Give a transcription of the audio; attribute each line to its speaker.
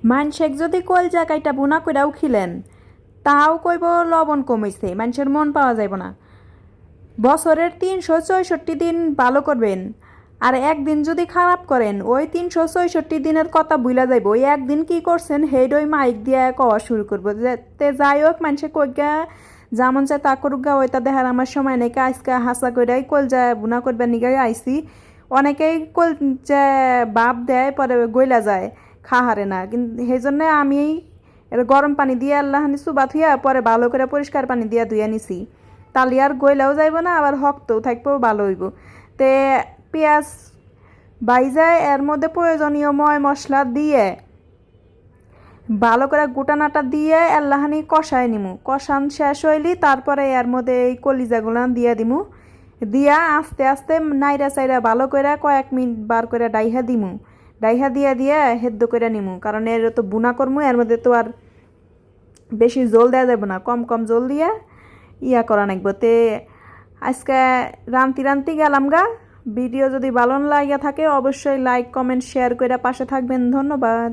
Speaker 1: মানষেক যদি কলজা কাইটা বুনা কইরাও খিলেন তাও কইব লবণ কমিছে, মানুষের মন পাওয়া যাইব না। বছরের ৩৬৪ দিন ভালো করবেন, আর একদিন যদি খারাপ করেন ওই ৩৬৪ দিনের কথা ভুলা যাইব। ওই একদিন কি করছেন হেডই মাইক দিয়ে কওয়া শুরু করবো যে তে যাই হোক মানুষে কইগা যেমন চায় তা করুক গা, ওইটা দেখার আমার সময় নাকি আজকে হাসা কইরাই কলজা বুনা করবার নিগাই আইসি। অনেকেই কলজা বাপ দেয় পরে গইলা যায়, খাহারে না, কিন্তু সেই জন্য আমি এটা গরম পানি দিয়ে আল্লাহানি চুবা থুইয়া পরে ভালো করে পরিষ্কার পানি দিয়ে ধুইয়া নিছি। তালি আর গইলাও যাইব না, আবার শক্তও থাকবেও, ভালো হইব। তে পেঁয়াজ বাইজায় এর মধ্যে প্রয়োজনীয় ময় মশলা দিয়ে ভালো করে গুটানাটা দিয়ে আল্লাহানি কষায় নিমু। কষান শেষ হইলি তারপরে এর মধ্যে এই কলিজাগুলান দিয়ে দিমু। দিয়া আস্তে আস্তে নাইরা চাইরা ভালো করে কয়েক মিনিট বার করে ডাইহা দিমু। ডাইহা দিয়া দিয়ে হেদ্দ করে নিমু, কারণ এর তো বুনা করমু, এর মধ্যে তো আর বেশি জল দেওয়া যাবে না, কম কম জল দিয়ে ইয়া করা নাকবো। তে আজকে রান্তি রান্তি গেলাম গা। ভিডিও যদি ভালো লাগিয়া থাকে অবশ্যই লাইক কমেন্ট শেয়ার করে পাশে থাকবেন। ধন্যবাদ।